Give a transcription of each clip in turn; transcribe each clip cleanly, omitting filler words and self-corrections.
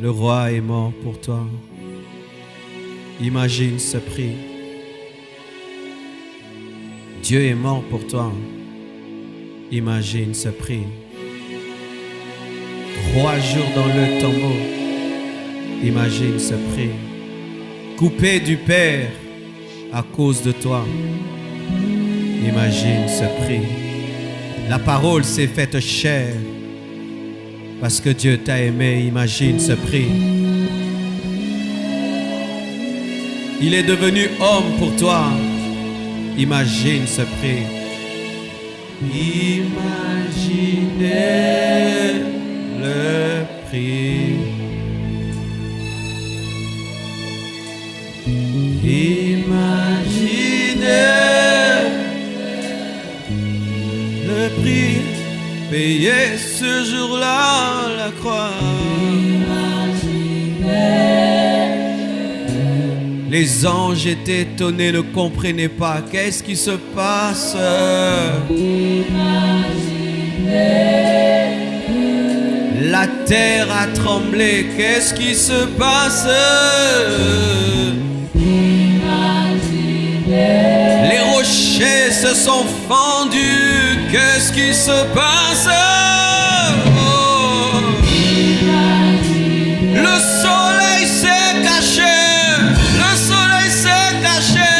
Le roi est mort pour toi. Imagine ce prix. Dieu est mort pour toi. Imagine ce prix. 3 jours dans le tombeau. Imagine ce prix. Coupé du Père à cause de toi. Imagine ce prix. La parole s'est faite chair parce que Dieu t'a aimé. Imagine ce prix. Il est devenu homme pour toi. Imagine ce prix. Imaginez le prix. Imaginez le prix payé ce jour-là à la croix. Les anges étaient étonnés, ne comprenaient pas. Qu'est-ce qui se passe? La terre a tremblé. Qu'est-ce qui se passe? Les rochers se sont fendus. Qu'est-ce qui se passe? Oh. Le soleil s'est caché. Le soleil s'est caché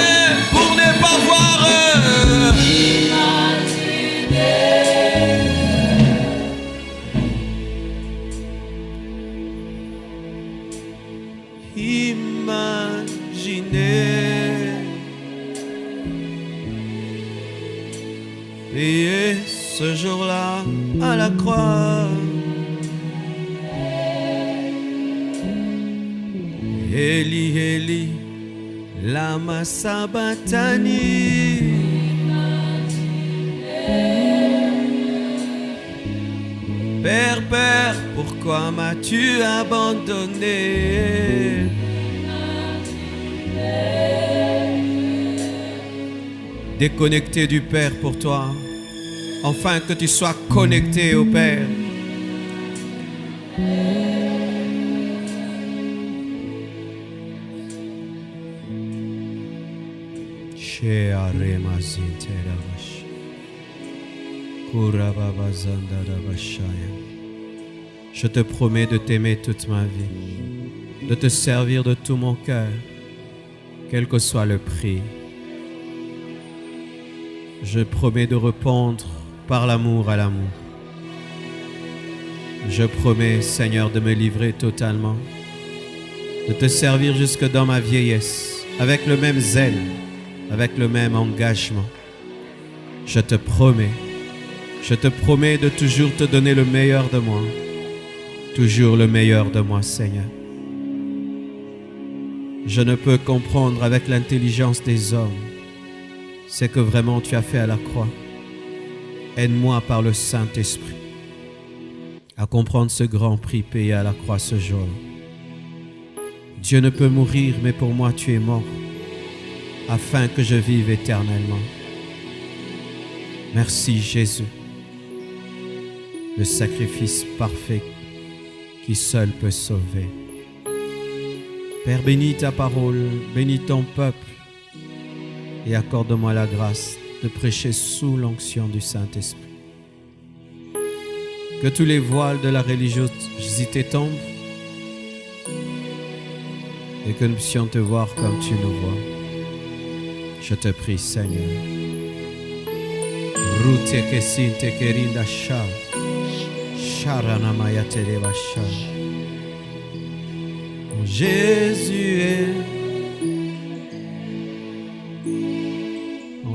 pour ne pas voir. Imaginez. Et ce jour-là, à la croix, Eli, Eli, lama sabachthani. Père, Père, pourquoi m'as-tu abandonné? Déconnecté du Père pour toi, enfin que tu sois connecté au Père. Je te promets de t'aimer toute ma vie, de te servir de tout mon cœur, quel que soit le prix. Je promets de répondre par l'amour à l'amour. Je promets, Seigneur, de me livrer totalement, de te servir jusque dans ma vieillesse, avec le même zèle, avec le même engagement. Je te promets de toujours te donner le meilleur de moi, toujours le meilleur de moi, Seigneur. Je ne peux comprendre avec l'intelligence des hommes ce que vraiment tu as fait à la croix. Aide-moi par le Saint-Esprit à comprendre ce grand prix payé à la croix ce jour-là. Dieu ne peut mourir, mais pour moi tu es mort, afin que je vive éternellement. Merci Jésus, le sacrifice parfait qui seul peut sauver. Père, bénis ta parole, bénis ton peuple et accorde-moi la grâce de prêcher sous l'onction du Saint-Esprit. Que tous les voiles de la religiosité tombent et que nous puissions te voir comme tu nous vois. Je te prie, Seigneur. Jésus est,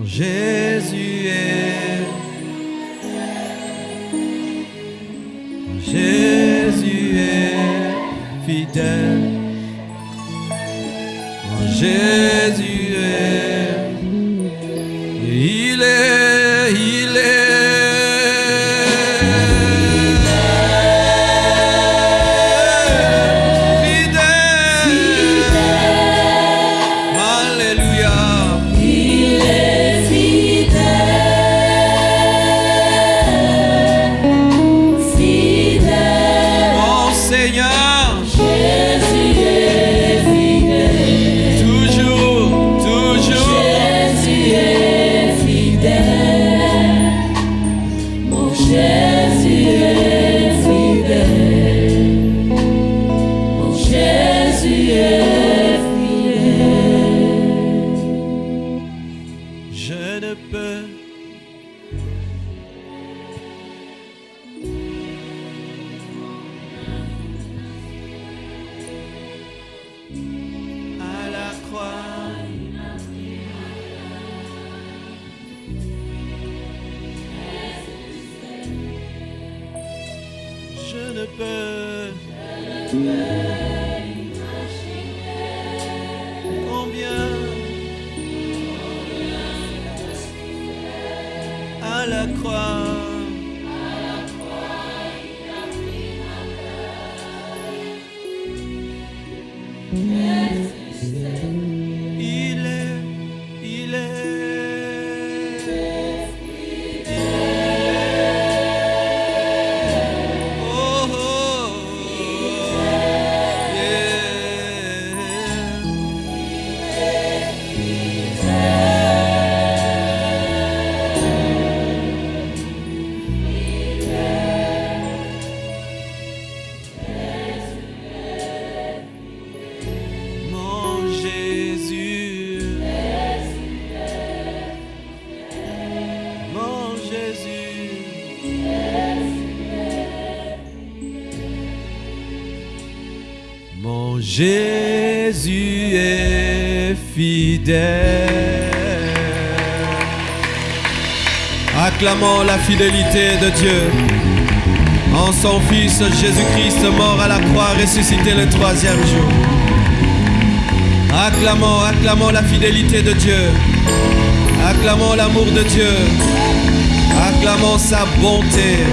Jésus est, Jésus est fidèle, Jésus est, il est. Seigneur, Jésus est fidèle. Je ne peux à la croix. Je ne peux combien à la croix. Il est. Oh, oh, mon Jésus, mon Jésus, mon Jésus est fidèle. Acclamons la fidélité de Dieu en son Fils Jésus-Christ, mort à la croix, ressuscité le troisième jour. Acclamons la fidélité de Dieu. Acclamons l'amour de Dieu. Acclamons sa bonté.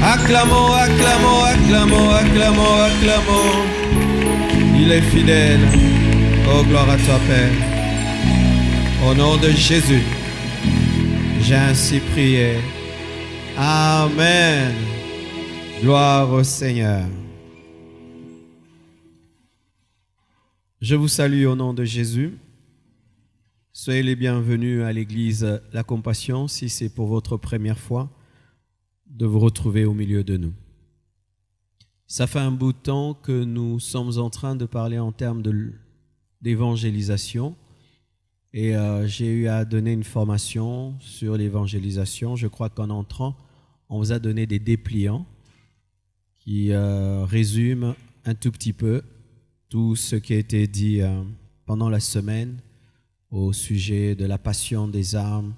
Acclamons. Il est fidèle. Oh, gloire à toi, Père. Au nom de Jésus, j'ai ainsi prié. Amen. Gloire au Seigneur. Je vous salue au nom de Jésus. Soyez les bienvenus à l'église La Compassion si c'est pour votre première fois de vous retrouver au milieu de nous. Ça fait un bout de temps que nous sommes en train de parler en termes d'évangélisation et j'ai eu à donner une formation sur l'évangélisation. Je crois qu'en entrant, on vous a donné des dépliants qui résument un tout petit peu tout ce qui a été dit pendant la semaine au sujet de la passion des âmes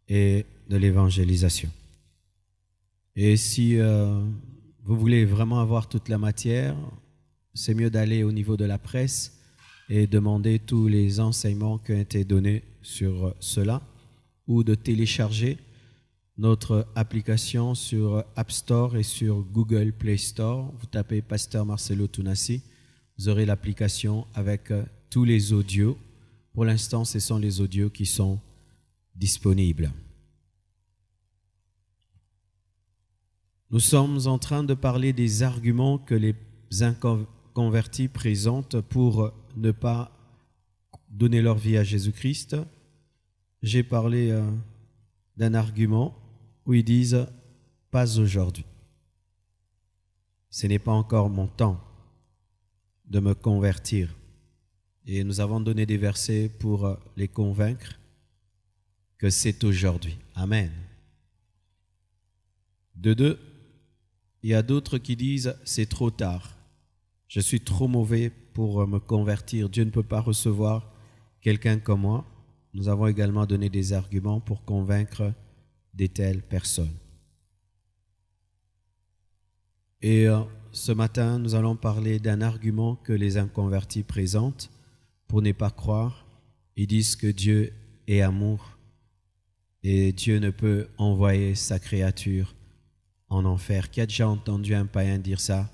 et de l'évangélisation. Et si vous voulez vraiment avoir toute la matière, c'est mieux d'aller au niveau de la presse et demander tous les enseignements qui ont été donnés sur cela ou de télécharger notre application sur App Store et sur Google Play Store. Vous tapez Pasteur Marcelo Tounassi, vous aurez l'application avec tous les audios. Pour l'instant, ce sont les audios qui sont disponibles. Nous sommes en train de parler des arguments que les inconvertis présentent pour ne pas donner leur vie à Jésus-Christ. J'ai parlé d'un argument où ils disent « pas aujourd'hui ». Ce n'est pas encore mon temps de me convertir. Et nous avons donné des versets pour les convaincre que c'est aujourd'hui. Amen. De deux, il y a d'autres qui disent « c'est trop tard. Je suis trop mauvais pour me convertir. Dieu ne peut pas recevoir quelqu'un comme moi. » Nous avons également donné des arguments pour convaincre de telles personnes. Et ce matin, nous allons parler d'un argument que les inconvertis présentent pour ne pas croire. Ils disent que Dieu est amour et Dieu ne peut envoyer sa créature en enfer. Qui a déjà entendu un païen dire ça?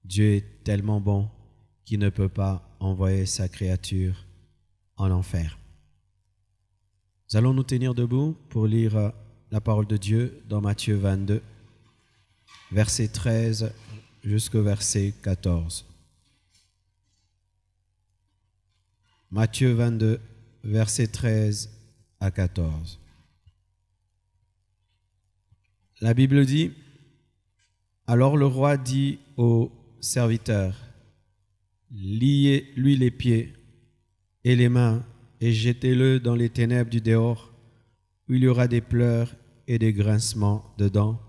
Dieu est tellement bon qu'il ne peut pas envoyer sa créature en enfer. Nous allons nous tenir debout pour lire la parole de Dieu dans Matthieu 22, verset 13 jusqu'au verset 14. Matthieu 22, verset 13 à 14. La Bible dit, « Alors le roi dit aux serviteurs, « liez-lui les pieds et les mains et jetez-le dans les ténèbres du dehors, où il y aura des pleurs et des grincements de dents,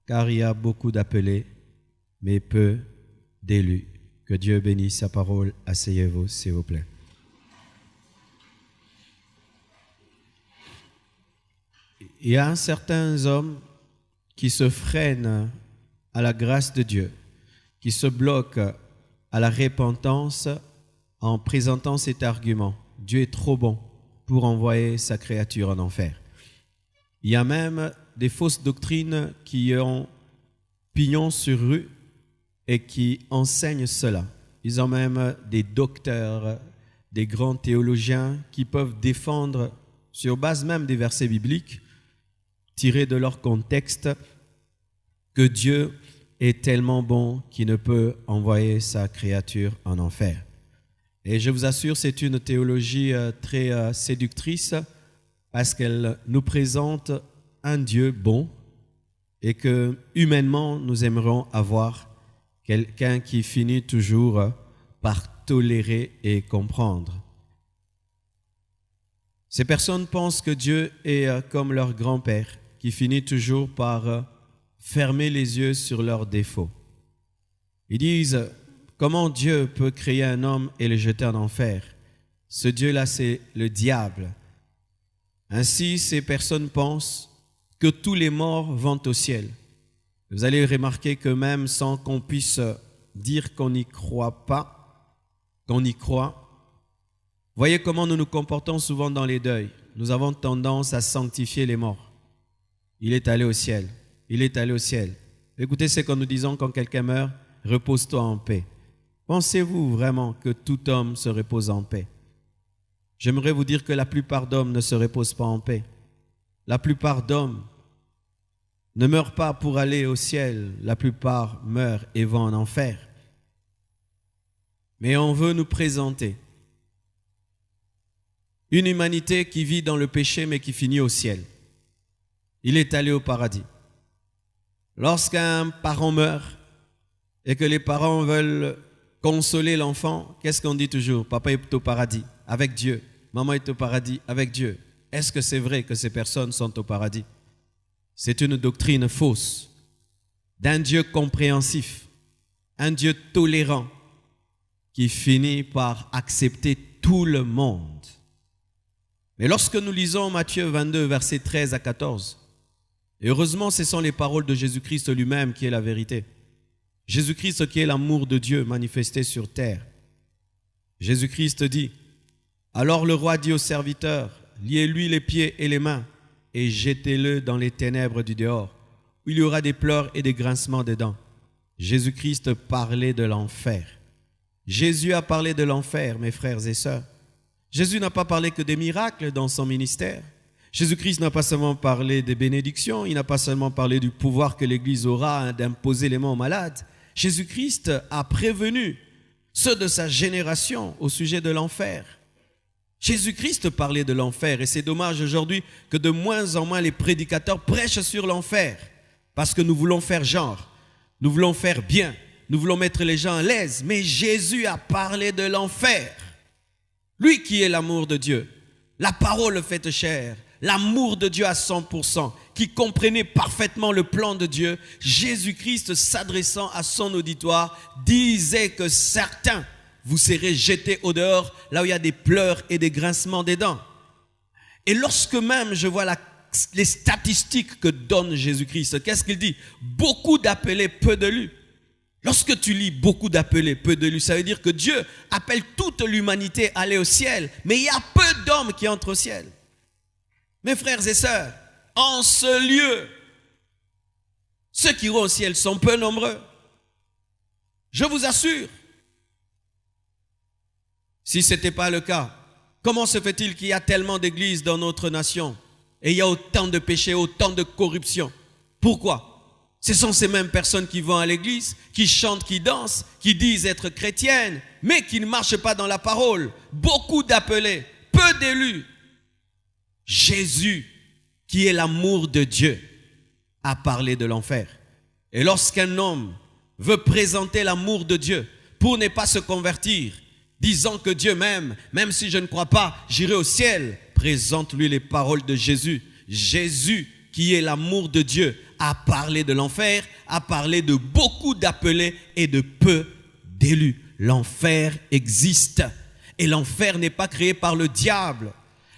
car il y a beaucoup d'appelés, mais peu d'élus. Que Dieu bénisse sa parole. Asseyez-vous, s'il vous plaît. Il y a certains hommes qui se freinent à la grâce de Dieu, qui se bloquent à la repentance en présentant cet argument. Dieu est trop bon pour envoyer sa créature en enfer. Il y a même des fausses doctrines qui ont pignon sur rue et qui enseignent cela. Ils ont même des docteurs, des grands théologiens qui peuvent défendre, sur base même des versets bibliques, tirés de leur contexte, que Dieu est tellement bon qu'il ne peut envoyer sa créature en enfer. Et je vous assure, c'est une théologie très séductrice parce qu'elle nous présente un Dieu bon et que humainement nous aimerions avoir quelqu'un qui finit toujours par tolérer et comprendre. Ces personnes pensent que Dieu est comme leur grand-père qui finit toujours par fermer les yeux sur leurs défauts. Ils disent: comment Dieu peut créer un homme et le jeter en enfer? Ce Dieu-là, c'est le diable. Ainsi, ces personnes pensent que tous les morts vont au ciel. Vous allez remarquer que même sans qu'on puisse dire qu'on n'y croit pas, qu'on y croit, voyez comment nous nous comportons souvent dans les deuils. Nous avons tendance à sanctifier les morts. Il est allé au ciel. Il est allé au ciel. Écoutez ce que nous disons quand quelqu'un meurt: repose-toi en paix. Pensez-vous vraiment que tout homme se repose en paix? J'aimerais vous dire que la plupart d'hommes ne se reposent pas en paix. La plupart d'hommes ne meurent pas pour aller au ciel. La plupart meurent et vont en enfer. Mais on veut nous présenter une humanité qui vit dans le péché mais qui finit au ciel. Il est allé au paradis. Lorsqu'un parent meurt et que les parents veulent consoler l'enfant, qu'est-ce qu'on dit toujours? Papa est au paradis avec Dieu. Maman est au paradis avec Dieu. Est-ce que c'est vrai que ces personnes sont au paradis? C'est une doctrine fausse d'un Dieu compréhensif, un Dieu tolérant qui finit par accepter tout le monde. Mais lorsque nous lisons Matthieu 22, versets 13 à 14, et heureusement, ce sont les paroles de Jésus-Christ lui-même qui est la vérité. Jésus-Christ qui est l'amour de Dieu manifesté sur terre. Jésus-Christ dit: alors le roi dit aux serviteurs: liez-lui les pieds et les mains et jetez-le dans les ténèbres du dehors, où il y aura des pleurs et des grincements de dents. Jésus-Christ parlait de l'enfer. Jésus a parlé de l'enfer, mes frères et sœurs. Jésus n'a pas parlé que des miracles dans son ministère. Jésus-Christ n'a pas seulement parlé des bénédictions, il n'a pas seulement parlé du pouvoir que l'Église aura d'imposer les mains aux malades. Jésus-Christ a prévenu ceux de sa génération au sujet de l'enfer. Jésus-Christ parlait de l'enfer et c'est dommage aujourd'hui que de moins en moins les prédicateurs prêchent sur l'enfer parce que nous voulons faire genre, nous voulons faire bien, nous voulons mettre les gens à l'aise. Mais Jésus a parlé de l'enfer. Lui qui est l'amour de Dieu, la parole faite chair, l'amour de Dieu à 100%, qui comprenait parfaitement le plan de Dieu, Jésus-Christ s'adressant à son auditoire disait que certains vous serez jetés au dehors, là où il y a des pleurs et des grincements des dents. Et lorsque même je vois les statistiques que donne Jésus-Christ, qu'est-ce qu'il dit? Beaucoup d'appelés, peu d'élus. Lorsque tu lis beaucoup d'appelés, peu d'élus, ça veut dire que Dieu appelle toute l'humanité à aller au ciel, mais il y a peu d'hommes qui entrent au ciel. Mes frères et sœurs, en ce lieu, ceux qui iront au ciel sont peu nombreux. Je vous assure. Si ce n'était pas le cas, comment se fait-il qu'il y a tellement d'églises dans notre nation et il y a autant de péchés, autant de corruption? Pourquoi? Ce sont ces mêmes personnes qui vont à l'église, qui chantent, qui dansent, qui disent être chrétiennes, mais qui ne marchent pas dans la parole. Beaucoup d'appelés, peu d'élus. Jésus, qui est l'amour de Dieu, a parlé de l'enfer. Et lorsqu'un homme veut présenter l'amour de Dieu pour ne pas se convertir, disant que Dieu m'aime, même si je ne crois pas, j'irai au ciel. Présente-lui les paroles de Jésus. Jésus, qui est l'amour de Dieu, a parlé de l'enfer, a parlé de beaucoup d'appelés et de peu d'élus. L'enfer existe et l'enfer n'est pas créé par le diable.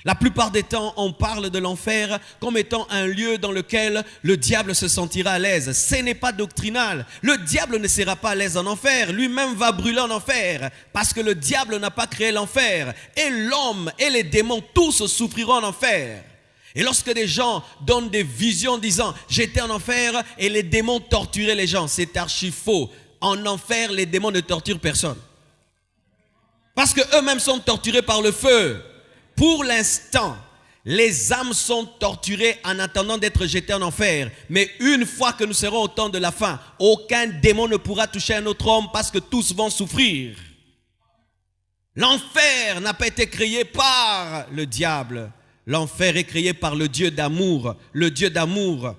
La plupart des temps, on parle de l'enfer comme étant un lieu dans lequel le diable se sentira à l'aise. Ce n'est pas doctrinal. Le diable ne sera pas à l'aise en enfer. Lui-même va brûler en enfer parce que le diable n'a pas créé l'enfer. Et l'homme et les démons, tous souffriront en enfer. Et lorsque des gens donnent des visions disant « j'étais en enfer et les démons torturaient les gens », c'est archi faux. En enfer, les démons ne torturent personne. Parce qu'eux-mêmes sont torturés par le feu. Pour l'instant, les âmes sont torturées en attendant d'être jetées en enfer. Mais une fois que nous serons au temps de la fin, aucun démon ne pourra toucher un autre homme parce que tous vont souffrir. L'enfer n'a pas été créé par le diable. L'enfer est créé par le Dieu d'amour. Le Dieu d'amour.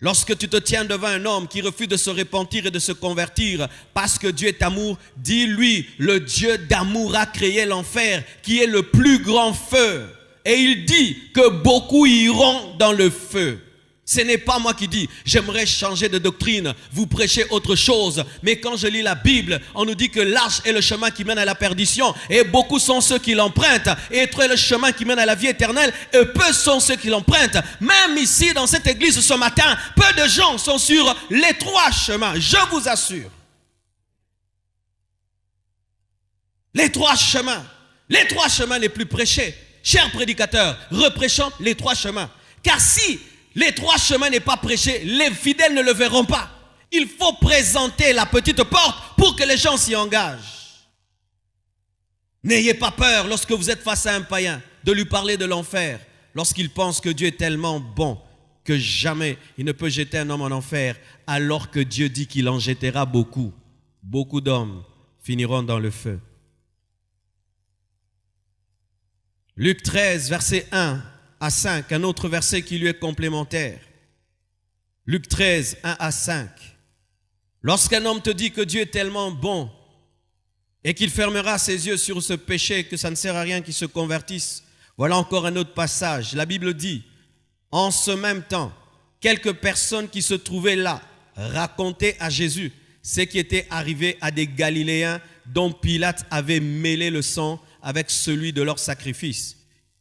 Lorsque tu te tiens devant un homme qui refuse de se repentir et de se convertir parce que Dieu est amour, dis-lui, le Dieu d'amour a créé l'enfer qui est le plus grand feu. Et il dit que beaucoup iront dans le feu. Ce n'est pas moi qui dis, j'aimerais changer de doctrine, vous prêchez autre chose. Mais quand je lis la Bible, on nous dit que large est le chemin qui mène à la perdition. Et beaucoup sont ceux qui l'empruntent. Et étroit est le chemin qui mène à la vie éternelle. Et peu sont ceux qui l'empruntent. Même ici, dans cette église ce matin, peu de gens sont sur l'étroit chemin. Je vous assure. L'étroit chemin. L'étroit chemin n'est plus prêché. Chers prédicateurs, reprêchons l'étroit chemin. Car si l'étroit chemin n'est pas prêché, les fidèles ne le verront pas. Il faut présenter la petite porte pour que les gens s'y engagent. N'ayez pas peur lorsque vous êtes face à un païen de lui parler de l'enfer. Lorsqu'il pense que Dieu est tellement bon que jamais il ne peut jeter un homme en enfer, alors que Dieu dit qu'il en jettera beaucoup. Beaucoup d'hommes finiront dans le feu. Luc 13, verset 1 à 5, un autre verset qui lui est complémentaire. Luc 13, 1 à 5. Lorsqu'un homme te dit que Dieu est tellement bon et qu'il fermera ses yeux sur ce péché, que ça ne sert à rien qu'il se convertisse, voilà encore un autre passage. La Bible dit, en ce même temps, quelques personnes qui se trouvaient là racontaient à Jésus ce qui était arrivé à des Galiléens dont Pilate avait mêlé le sang avec celui de leur sacrifice.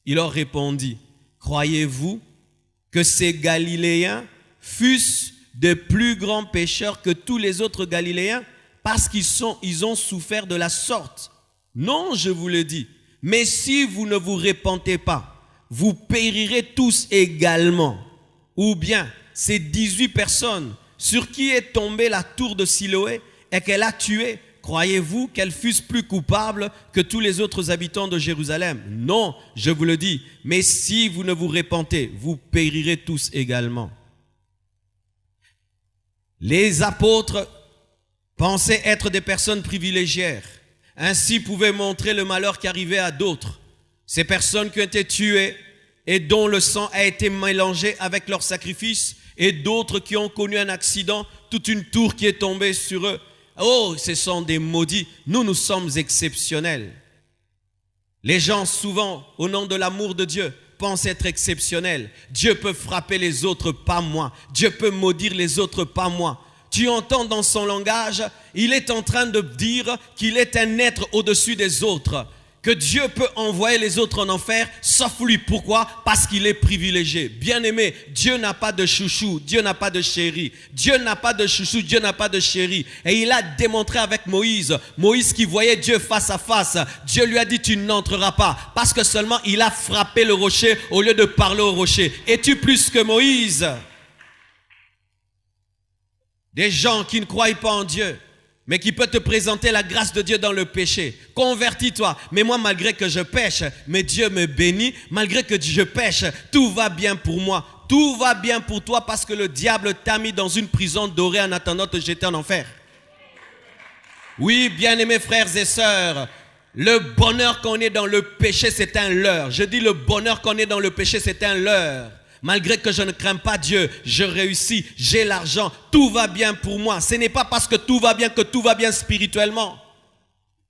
Il leur répondit, croyez-vous que ces Galiléens fussent de plus grands pécheurs que tous les autres Galiléens parce qu'ils ont souffert de la sorte? Non, je vous le dis. Mais si vous ne vous repentez pas, vous périrez tous également. Ou bien, ces 18 personnes sur qui est tombée la tour de Siloé et qu'elle a tué, croyez-vous qu'elles fussent plus coupables que tous les autres habitants de Jérusalem? Non, je vous le dis. Mais si vous ne vous repentez, vous périrez tous également. Les apôtres pensaient être des personnes privilégiées. Ainsi pouvaient montrer le malheur qui arrivait à d'autres. Ces personnes qui ont été tuées et dont le sang a été mélangé avec leur sacrifice, et d'autres qui ont connu un accident, toute une tour qui est tombée sur eux. Oh, ce sont des maudits. Nous sommes exceptionnels. Les gens, souvent, au nom de l'amour de Dieu, pensent être exceptionnels. Dieu peut frapper les autres, pas moi. Dieu peut maudire les autres, pas moi. Tu entends dans son langage, il est en train de dire qu'il est un être au-dessus des autres. Que Dieu peut envoyer les autres en enfer, sauf lui. Pourquoi? Parce qu'il est privilégié. Bien-aimé, Dieu n'a pas de chouchou, Dieu n'a pas de chéri. Dieu n'a pas de chouchou, Dieu n'a pas de chéri. Et il a démontré avec Moïse. Moïse qui voyait Dieu face à face. Dieu lui a dit, tu n'entreras pas. Parce que seulement il a frappé le rocher au lieu de parler au rocher. Es-tu plus que Moïse? Des gens qui ne croient pas en Dieu, mais qui peut te présenter la grâce de Dieu dans le péché. Convertis-toi. Mais moi, malgré que je pêche, mais Dieu me bénit. Malgré que je pêche, tout va bien pour moi. Tout va bien pour toi parce que le diable t'a mis dans une prison dorée en attendant de te jeter en enfer. Oui, bien-aimés frères et sœurs, le bonheur qu'on est dans le péché, c'est un leurre. Je dis le bonheur qu'on est dans le péché, c'est un leurre. Malgré que je ne crains pas Dieu, je réussis, j'ai l'argent, tout va bien pour moi. Ce n'est pas parce que tout va bien spirituellement.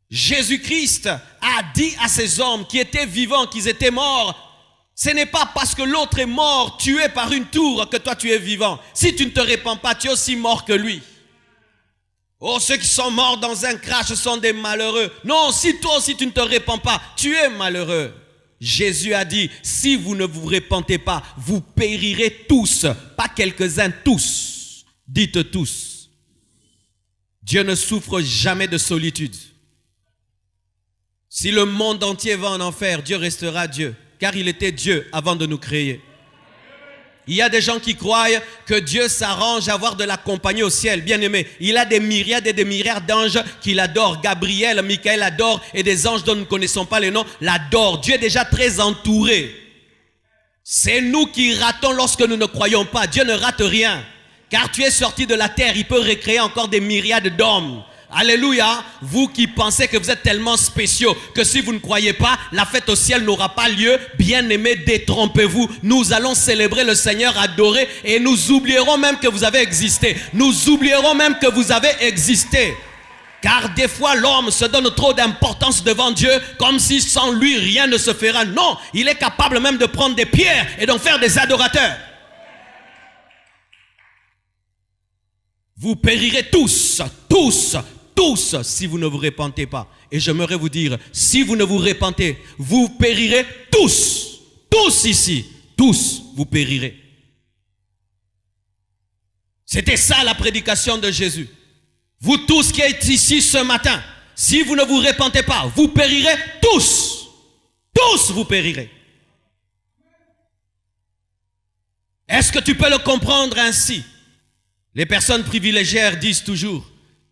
Jésus-Christ a dit à ces hommes qui étaient vivants qu'ils étaient morts, ce n'est pas parce que l'autre est mort, tué par une tour, que toi tu es vivant. Si tu ne te répands pas, tu es aussi mort que lui. Oh, ceux qui sont morts dans un crash sont des malheureux. Non, si toi aussi tu ne te répands pas, tu es malheureux. Jésus a dit, si vous ne vous repentez pas, vous périrez tous. Pas quelques-uns, tous. Dites tous. Dieu ne souffre jamais de solitude. Si le monde entier va en enfer, Dieu restera Dieu. Car il était Dieu avant de nous créer. Il y a des gens qui croient que Dieu s'arrange à avoir de la compagnie au ciel. Bien aimé, il a des myriades et des myriades d'anges qu'il adore. Gabriel, Michael adore, et des anges dont nous ne connaissons pas les noms l'adorent. Dieu est déjà très entouré. C'est nous qui ratons lorsque nous ne croyons pas. Dieu ne rate rien. Car tu es sorti de la terre, il peut recréer encore des myriades d'hommes. Alléluia, vous qui pensez que vous êtes tellement spéciaux que si vous ne croyez pas, la fête au ciel n'aura pas lieu. Bien-aimés, détrompez-vous. Nous allons célébrer le Seigneur, adorer, et nous oublierons même que vous avez existé. Nous oublierons même que vous avez existé. Car des fois, l'homme se donne trop d'importance devant Dieu, comme si sans lui, rien ne se fera. Non, il est capable même de prendre des pierres et d'en faire des adorateurs. Vous périrez tous, tous, tous, si vous ne vous repentez pas. Et j'aimerais vous dire, si vous ne vous repentez, vous périrez tous. Tous ici, tous, vous périrez. C'était ça la prédication de Jésus. Vous tous qui êtes ici ce matin, si vous ne vous repentez pas, vous périrez tous. Tous, vous périrez. Est-ce que tu peux le comprendre ainsi? Les personnes privilégiées disent toujours,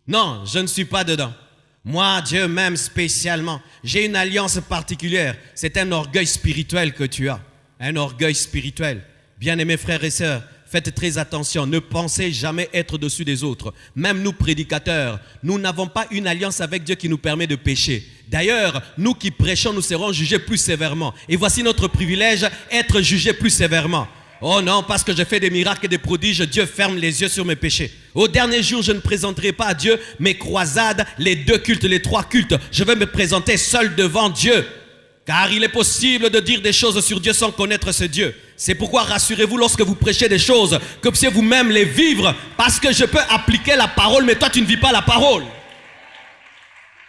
non, je ne suis pas dedans. Moi, Dieu m'aime spécialement. J'ai une alliance particulière. C'est un orgueil spirituel que tu as. Un orgueil spirituel. Bien-aimés frères et sœurs, faites très attention. Ne pensez jamais être au-dessus des autres. Même nous, prédicateurs, nous n'avons pas une alliance avec Dieu qui nous permet de pécher. D'ailleurs, nous qui prêchons, nous serons jugés plus sévèrement. Et voici notre privilège, être jugés plus sévèrement. Oh non, parce que je fais des miracles et des prodiges, Dieu ferme les yeux sur mes péchés. Au dernier jour, je ne présenterai pas à Dieu mes croisades, les 2 cultes, les 3 cultes. Je vais me présenter seul devant Dieu. Car il est possible de dire des choses sur Dieu sans connaître ce Dieu. C'est pourquoi rassurez-vous lorsque vous prêchez des choses, que vous puissiez vous-même les vivre. Parce que je peux appliquer la parole, mais toi tu ne vis pas la parole.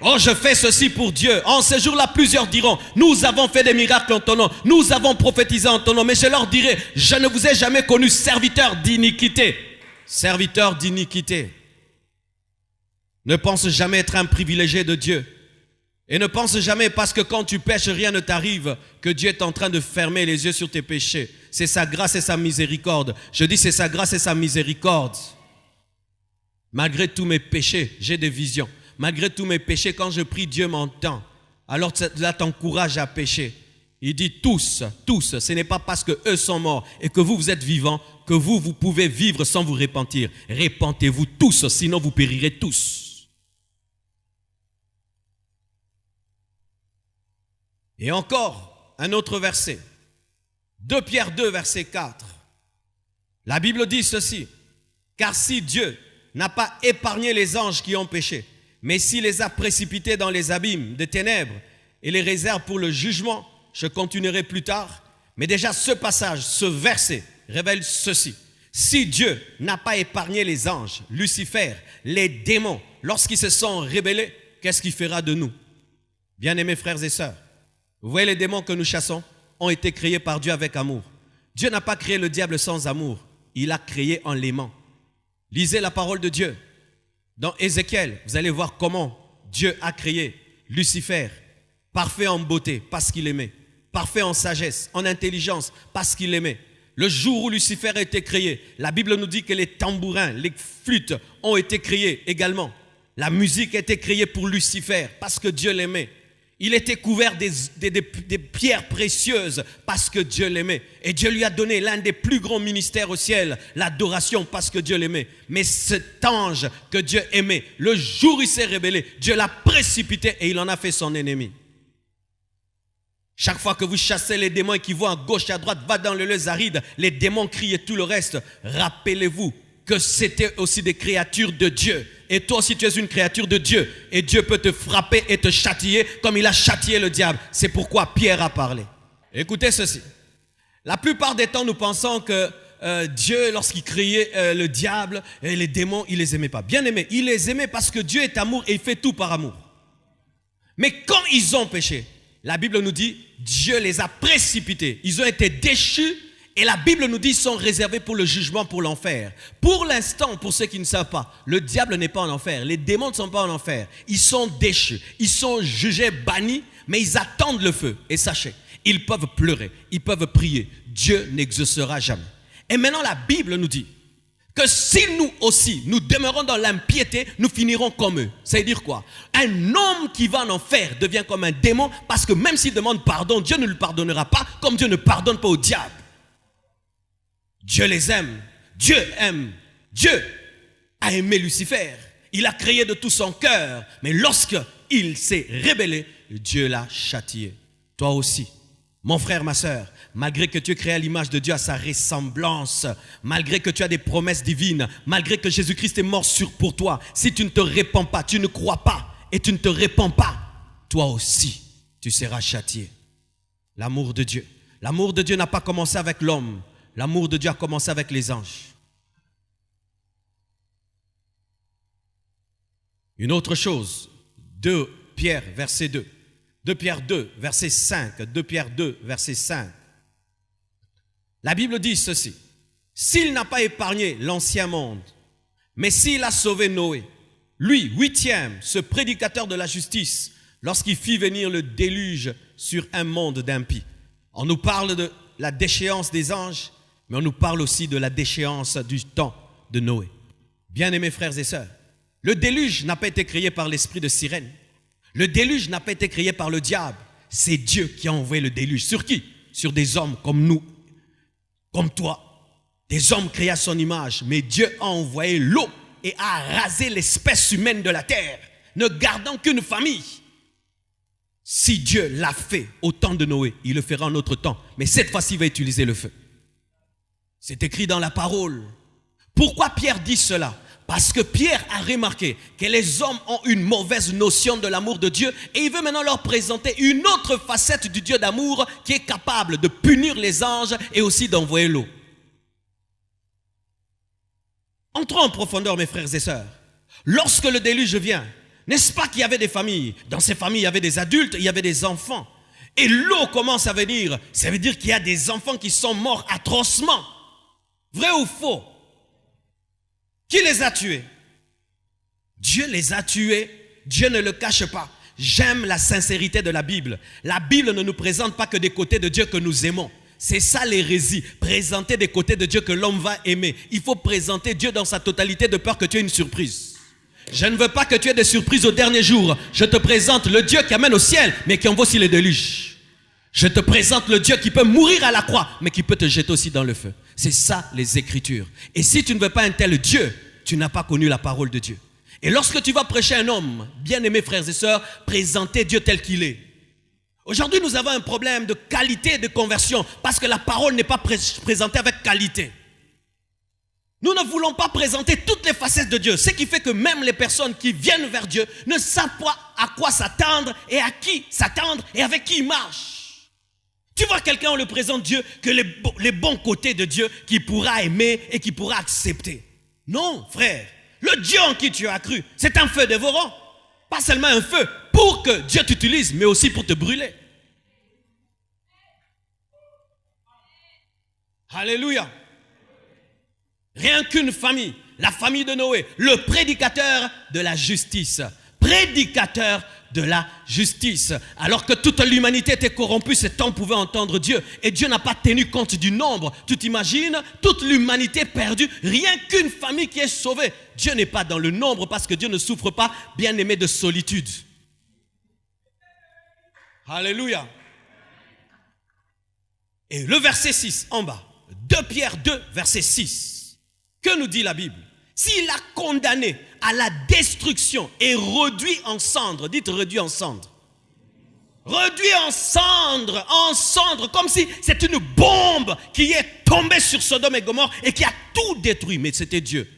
Oh, je fais ceci pour Dieu. En ce jour-là, plusieurs diront, nous avons fait des miracles en ton nom, nous avons prophétisé en ton nom. Mais je leur dirai, je ne vous ai jamais connu serviteur d'iniquité. Serviteur d'iniquité. Ne pense jamais être un privilégié de Dieu. Et ne pense jamais parce que quand tu pêches, rien ne t'arrive, que Dieu est en train de fermer les yeux sur tes péchés. C'est sa grâce et sa miséricorde. Je dis c'est sa grâce et sa miséricorde. Malgré tous mes péchés, j'ai des visions. Malgré tous mes péchés, quand je prie, Dieu m'entend. Alors cela t'encourage à pécher. Il dit tous, tous, ce n'est pas parce qu'eux sont morts et que vous êtes vivants que vous pouvez vivre sans vous repentir. Repentez-vous tous, sinon vous périrez tous. Et encore, un autre verset. 2 Pierre 2, verset 4. La Bible dit ceci. Car si Dieu n'a pas épargné les anges qui ont péché, mais s'il les a précipités dans les abîmes des ténèbres et les réserve pour le jugement, je continuerai plus tard. Mais déjà ce passage, ce verset révèle ceci. Si Dieu n'a pas épargné les anges, Lucifer, les démons, lorsqu'ils se sont rebellés, qu'est-ce qu'il fera de nous? Bien-aimés frères et sœurs, vous voyez les démons que nous chassons ont été créés par Dieu avec amour. Dieu n'a pas créé le diable sans amour. Il l'a créé en l'aimant. Lisez la parole de Dieu. Dans Ézéchiel, vous allez voir comment Dieu a créé Lucifer, parfait en beauté parce qu'il aimait, parfait en sagesse, en intelligence parce qu'il aimait. Le jour où Lucifer a été créé, la Bible nous dit que les tambourins, les flûtes ont été créés également. La musique a été créée pour Lucifer parce que Dieu l'aimait. Il était couvert des pierres précieuses parce que Dieu l'aimait. Et Dieu lui a donné l'un des plus grands ministères au ciel, l'adoration parce que Dieu l'aimait. Mais cet ange que Dieu aimait, le jour où il s'est rebellé, Dieu l'a précipité et il en a fait son ennemi. Chaque fois que vous chassez les démons et qu'ils vont à gauche et à droite, va dans le lieu aride, les démons crient et tout le reste. Rappelez-vous que c'était aussi des créatures de Dieu. Et toi aussi, tu es une créature de Dieu. Et Dieu peut te frapper et te châtier comme il a châtié le diable. C'est pourquoi Pierre a parlé. Écoutez ceci. La plupart des temps, nous pensons que Dieu, lorsqu'il créait le diable et les démons, il les aimait pas. Bien aimé, il les aimait parce que Dieu est amour et il fait tout par amour. Mais quand ils ont péché, la Bible nous dit, Dieu les a précipités. Ils ont été déchus et la Bible nous dit qu'ils sont réservés pour le jugement, pour l'enfer. Pour l'instant, pour ceux qui ne savent pas, le diable n'est pas en enfer. Les démons ne sont pas en enfer. Ils sont déchus. Ils sont jugés, bannis, mais ils attendent le feu. Et sachez, ils peuvent pleurer, ils peuvent prier. Dieu n'exaucera jamais. Et maintenant, la Bible nous dit que si nous aussi, nous demeurons dans l'impiété, nous finirons comme eux. Ça veut dire quoi? Un homme qui va en enfer devient comme un démon parce que même s'il demande pardon, Dieu ne le pardonnera pas comme Dieu ne pardonne pas au diable. Dieu les aime. Dieu aime. Dieu a aimé Lucifer. Il a créé de tout son cœur. Mais lorsqu'il s'est rébellé, Dieu l'a châtié. Toi aussi, mon frère, ma soeur, malgré que tu es créé à l'image de Dieu, à sa ressemblance, malgré que tu as des promesses divines, malgré que Jésus-Christ est mort pour toi, si tu ne te répands pas, tu ne crois pas et tu ne te répands pas, toi aussi, tu seras châtié. L'amour de Dieu. L'amour de Dieu n'a pas commencé avec l'homme. L'amour de Dieu a commencé avec les anges. Une autre chose, 2 Pierre, verset 2. 2 Pierre 2, verset 5. 2 Pierre 2, verset 5. La Bible dit ceci. S'il n'a pas épargné l'ancien monde, mais s'il a sauvé Noé, lui, 8e, ce prédicateur de la justice, lorsqu'il fit venir le déluge sur un monde d'impies. On nous parle de la déchéance des anges, mais on nous parle aussi de la déchéance du temps de Noé. Bien-aimés frères et sœurs, le déluge n'a pas été créé par l'esprit de sirène. Le déluge n'a pas été créé par le diable. C'est Dieu qui a envoyé le déluge. Sur qui? Sur des hommes comme nous, comme toi. Des hommes créés à son image. Mais Dieu a envoyé l'eau et a rasé l'espèce humaine de la terre, ne gardant qu'une famille. Si Dieu l'a fait au temps de Noé, il le fera en notre temps. Mais cette fois-ci, il va utiliser le feu. C'est écrit dans la parole. Pourquoi Pierre dit cela? Parce que Pierre a remarqué que les hommes ont une mauvaise notion de l'amour de Dieu et il veut maintenant leur présenter une autre facette du Dieu d'amour qui est capable de punir les anges et aussi d'envoyer l'eau. Entrons en profondeur, mes frères et sœurs. Lorsque le déluge vient, n'est-ce pas qu'il y avait des familles? Dans ces familles, il y avait des adultes, il y avait des enfants. Et l'eau commence à venir. Ça veut dire qu'il y a des enfants qui sont morts atrocement. Vrai ou faux? Qui les a tués? Dieu les a tués. Dieu ne le cache pas. J'aime la sincérité de la Bible. La Bible ne nous présente pas que des côtés de Dieu que nous aimons. C'est ça l'hérésie. Présenter des côtés de Dieu que l'homme va aimer. Il faut présenter Dieu dans sa totalité de peur que tu aies une surprise. Je ne veux pas que tu aies des surprises au dernier jour. Je te présente le Dieu qui amène au ciel, mais qui envoie aussi les déluges. Je te présente le Dieu qui peut mourir à la croix, mais qui peut te jeter aussi dans le feu. C'est ça les Écritures. Et si tu ne veux pas un tel Dieu, tu n'as pas connu la parole de Dieu. Et lorsque tu vas prêcher un homme, bien-aimés frères et sœurs, présentez Dieu tel qu'il est. Aujourd'hui, nous avons un problème de qualité de conversion parce que la parole n'est pas présentée avec qualité. Nous ne voulons pas présenter toutes les facettes de Dieu. Ce qui fait que même les personnes qui viennent vers Dieu ne savent pas à quoi s'attendre et à qui s'attendre et avec qui ils marchent. Tu vois quelqu'un, on le présente Dieu, que les bons côtés de Dieu qu'il pourra aimer et qu'il pourra accepter. Non, frère. Le Dieu en qui tu as cru, c'est un feu dévorant. Pas seulement un feu pour que Dieu t'utilise, mais aussi pour te brûler. Alléluia. Rien qu'une famille, la famille de Noé, le prédicateur de la justice. Prédicateur de la justice. Alors que toute l'humanité était corrompue, cet homme pouvait entendre Dieu. Et Dieu n'a pas tenu compte du nombre. Tu t'imagines, toute l'humanité perdue, rien qu'une famille qui est sauvée. Dieu n'est pas dans le nombre parce que Dieu ne souffre pas, bien aimé, de solitude. Alléluia. Et le verset 6 en bas, 2 Pierre 2, verset 6. Que nous dit la Bible? S'il a condamné à la destruction et réduit en cendres, dites réduit en cendres. Réduit en cendres, comme si c'était une bombe qui est tombée sur Sodome et Gomorrhe et qui a tout détruit. Mais c'était Dieu.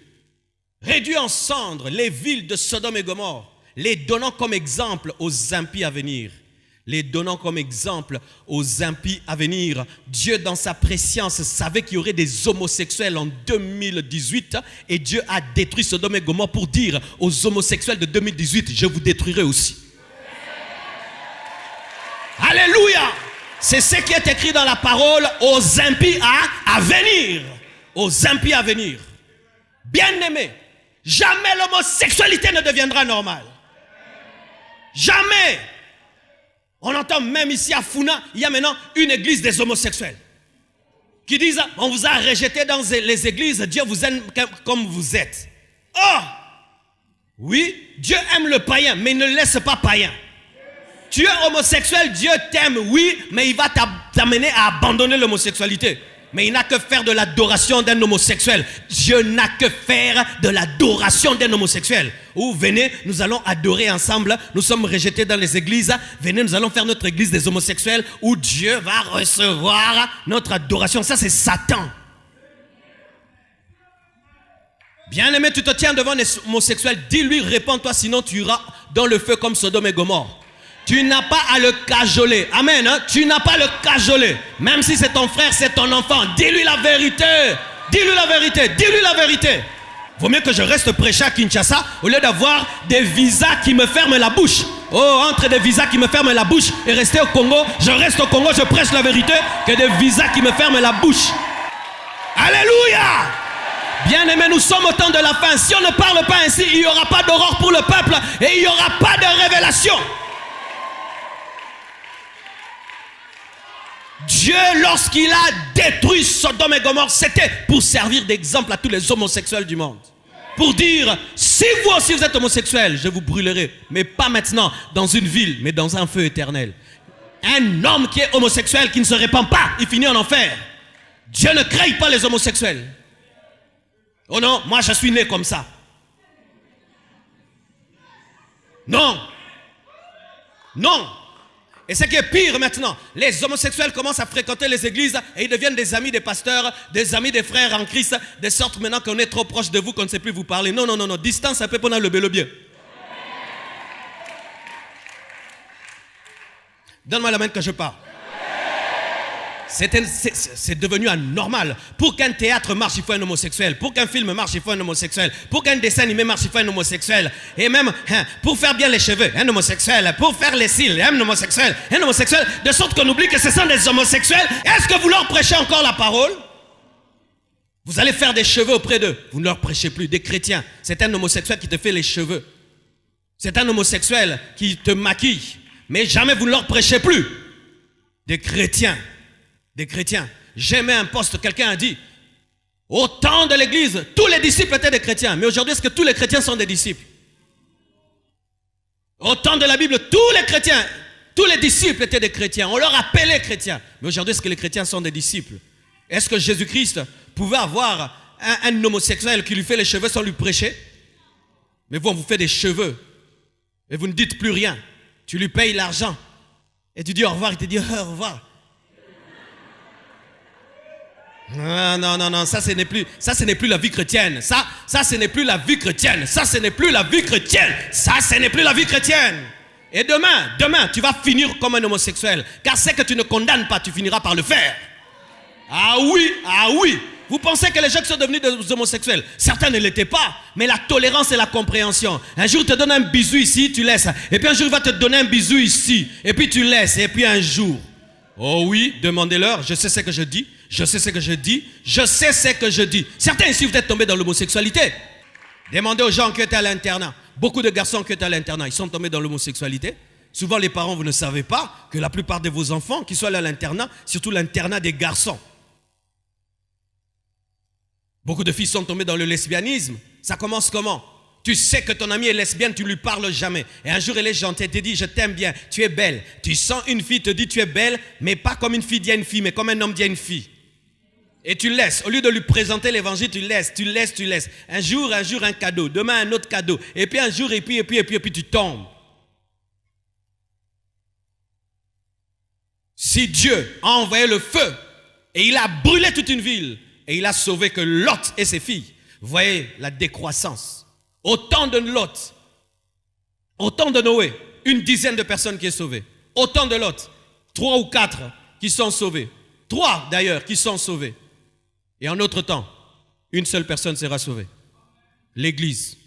réduit en cendres les villes de Sodome et Gomorrhe, les donnant comme exemple aux impies à venir. Les donnant comme exemple aux impies à venir. Dieu, dans sa préscience, savait qu'il y aurait des homosexuels en 2018 et Dieu a détruit Sodome et Gomorrhe pour dire aux homosexuels de 2018, je vous détruirai aussi. Alléluia! C'est ce qui est écrit dans la parole aux impies à venir. Aux impies à venir. Bien-aimés, jamais l'homosexualité ne deviendra normale. Jamais. On entend même ici à Funa, il y a maintenant une église des homosexuels qui disent, on vous a rejeté dans les églises, Dieu vous aime comme vous êtes. Oh! Oui, Dieu aime le païen, mais il ne laisse pas païen. Tu es homosexuel, Dieu t'aime, oui, mais il va t'amener à abandonner l'homosexualité. Mais il n'a que faire de l'adoration d'un homosexuel. Dieu n'a que faire de l'adoration d'un homosexuel. Ou venez, nous allons adorer ensemble. Nous sommes rejetés dans les églises. Venez, nous allons faire notre église des homosexuels où Dieu va recevoir notre adoration. Ça, c'est Satan. Bien-aimé, tu te tiens devant un homosexuel. Dis-lui, réponds-toi, sinon tu iras dans le feu comme Sodome et Gomorrhe. Tu n'as pas à le cajoler. Amen. Hein? Tu n'as pas à le cajoler. Même si c'est ton frère, c'est ton enfant. Dis-lui la vérité. Dis-lui la vérité. Dis-lui la vérité. Vaut mieux que je reste prêcher à Kinshasa au lieu d'avoir des visas qui me ferment la bouche. Oh, entre des visas qui me ferment la bouche et rester au Congo, je reste au Congo, je prêche la vérité, que des visas qui me ferment la bouche. Alléluia! Bien-aimés, nous sommes au temps de la fin. Si on ne parle pas ainsi, il n'y aura pas d'aurore pour le peuple et il n'y aura pas de révélation. Dieu, lorsqu'il a détruit Sodome et Gomorrhe, c'était pour servir d'exemple à tous les homosexuels du monde. Pour dire, si vous aussi vous êtes homosexuel, je vous brûlerai. Mais pas maintenant dans une ville, mais dans un feu éternel. Un homme qui est homosexuel, qui ne se répand pas, il finit en enfer. Dieu ne crée pas les homosexuels. Oh non, moi je suis né comme ça. Non. Non. Et ce qui est pire maintenant, les homosexuels commencent à fréquenter les églises et ils deviennent des amis des pasteurs, des amis des frères en Christ, de sorte maintenant qu'on est trop proche de vous, qu'on ne sait plus vous parler. Non, non, non, non, distance un peu pour le bien. Donne-moi la main que je parle. C'est devenu anormal. Pour qu'un théâtre marche, il faut un homosexuel. Pour qu'un film marche, il faut un homosexuel. Pour qu'un dessin animé marche, il faut un homosexuel. Et même, pour faire bien les cheveux, un homosexuel. Pour faire les cils, un homosexuel. Un homosexuel, de sorte qu'on oublie que ce sont des homosexuels. Est-ce que vous leur prêchez encore la parole? Vous allez faire des cheveux auprès d'eux. Vous ne leur prêchez plus. Des chrétiens, c'est un homosexuel qui te fait les cheveux. C'est un homosexuel qui te maquille. Mais jamais vous ne leur prêchez plus. Des chrétiens. Des chrétiens. J'aimais un poste, quelqu'un a dit, au temps de l'église, tous les disciples étaient des chrétiens. Mais aujourd'hui, est-ce que tous les chrétiens sont des disciples? Au temps de la Bible, tous les chrétiens, tous les disciples étaient des chrétiens. On leur appelait chrétiens. Mais aujourd'hui, est-ce que les chrétiens sont des disciples? Est-ce que Jésus-Christ pouvait avoir un homosexuel qui lui fait les cheveux sans lui prêcher? Mais vous, on vous fait des cheveux. Et vous ne dites plus rien. Tu lui payes l'argent. Et tu dis au revoir, il te dit au revoir. Non, non, non, non, ça ce n'est plus la vie chrétienne. Ça ce n'est plus la vie chrétienne. Ça ce n'est plus la vie chrétienne. Ça ce n'est plus la vie chrétienne. Et demain, tu vas finir comme un homosexuel. Car ce que tu ne condamnes pas, tu finiras par le faire. Ah oui, ah oui. Vous pensez que les gens qui sont devenus des homosexuels, certains ne l'étaient pas, mais la tolérance et la compréhension. Un jour, il te donne un bisou ici, tu laisses. Et puis un jour, il va te donner un bisou ici. Et puis tu laisses. Et puis un jour. Oh oui, demandez-leur, je sais ce que je dis. Je sais ce que je dis. Je sais ce que je dis. Certains ici, vous êtes tombés dans l'homosexualité. Demandez aux gens qui étaient à l'internat. Beaucoup de garçons qui étaient à l'internat, ils sont tombés dans l'homosexualité. Souvent, les parents, vous ne savez pas que la plupart de vos enfants qui sont allés à l'internat, surtout l'internat des garçons. Beaucoup de filles sont tombées dans le lesbianisme. Ça commence comment? Tu sais que ton amie est lesbienne, tu ne lui parles jamais. Et un jour, elle est gentille, elle te dit, je t'aime bien, tu es belle. Tu sens une fille te dit, tu es belle, mais pas comme une fille dit à une fille, mais comme un homme dit à une fille. Et tu laisses. Au lieu de lui présenter l'évangile, tu laisses. Un jour, un cadeau. Demain, un autre cadeau. Et puis un jour, et puis tu tombes. Si Dieu a envoyé le feu, et il a brûlé toute une ville, et il a sauvé que Lot et ses filles, voyez la décroissance. Au temps de Lot, au temps de Noé, une dizaine de personnes qui sont sauvées. Au temps de Lot, 3 ou 4 qui sont sauvés. 3 d'ailleurs qui sont sauvés. Et en notre temps, une seule personne sera sauvée. L'église.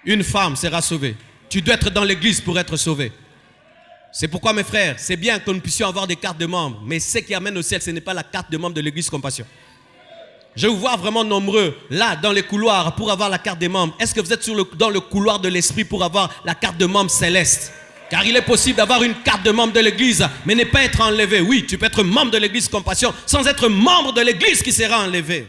Une femme sera sauvée. Tu dois être dans l'église pour être sauvé. C'est pourquoi mes frères, c'est bien que nous puissions avoir des cartes de membres, mais ce qui amène au ciel, ce n'est pas la carte de membre de l'église Compassion. Je vous vois vraiment nombreux là dans les couloirs pour avoir la carte des membres. Est-ce que vous êtes dans le couloir de l'esprit pour avoir la carte de membre céleste? Car il est possible d'avoir une carte de membre de l'église, mais ne pas être enlevé. Oui, tu peux être membre de l'église Compassion sans être membre de l'église qui sera enlevé.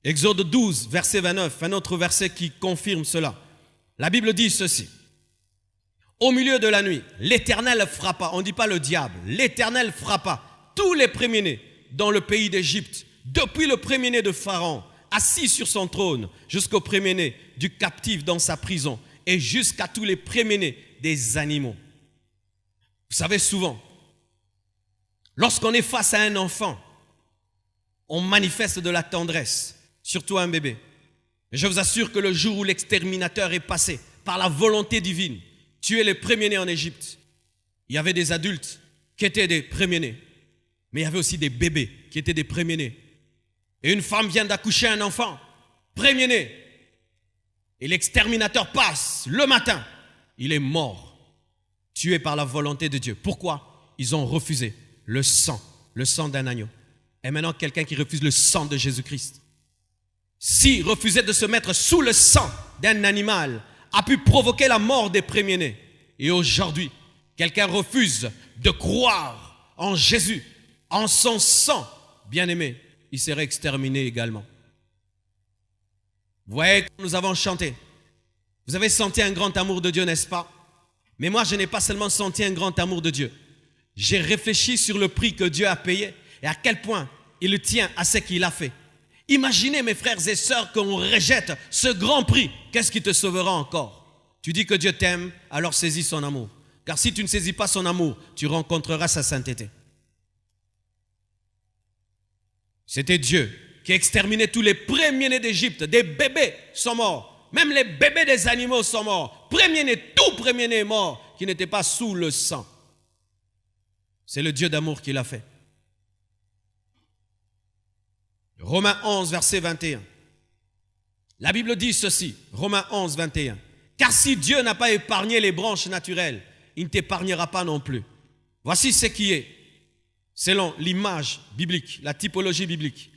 Exode 12, verset 29, un autre verset qui confirme cela. La Bible dit ceci. Au milieu de la nuit, l'Éternel frappa, on ne dit pas le diable, l'Éternel frappa tous les premiers-nés dans le pays d'Égypte, depuis le premier-né de Pharaon, assis sur son trône, jusqu'au premier-né du captif dans sa prison, et jusqu'à tous les premiers-nés des animaux. Vous savez, souvent, lorsqu'on est face à un enfant, on manifeste de la tendresse, surtout à un bébé. Et je vous assure que le jour où l'exterminateur est passé, par la volonté divine, tuer les premiers-nés en Égypte, il y avait des adultes qui étaient des premiers-nés, mais il y avait aussi des bébés qui étaient des premiers-nés. Et une femme vient d'accoucher un enfant, premier-né, et l'exterminateur passe le matin, il est mort, tué par la volonté de Dieu. Pourquoi? Ils ont refusé le sang d'un agneau. Et maintenant, quelqu'un qui refuse le sang de Jésus-Christ, s'il refusait de se mettre sous le sang d'un animal, a pu provoquer la mort des premiers-nés. Et aujourd'hui, quelqu'un refuse de croire en Jésus, en son sang, bien-aimé, il serait exterminé également. Vous voyez, nous avons chanté. Vous avez senti un grand amour de Dieu, n'est-ce pas? Mais moi, je n'ai pas seulement senti un grand amour de Dieu. J'ai réfléchi sur le prix que Dieu a payé et à quel point il tient à ce qu'il a fait. Imaginez, mes frères et sœurs, qu'on rejette ce grand prix. Qu'est-ce qui te sauvera encore? Tu dis que Dieu t'aime, alors saisis son amour. Car si tu ne saisis pas son amour, tu rencontreras sa sainteté. C'était Dieu qui a exterminé tous les premiers-nés d'Égypte. Des bébés sont morts. Même les bébés des animaux sont morts. Premier-né, tout premier-né est mort, qui n'était pas sous le sang. C'est le Dieu d'amour qui l'a fait. Romains 11, verset 21. La Bible dit ceci, Romains 11, 21. Car si Dieu n'a pas épargné les branches naturelles, il ne t'épargnera pas non plus. Voici ce qui est, selon l'image biblique, la typologie biblique.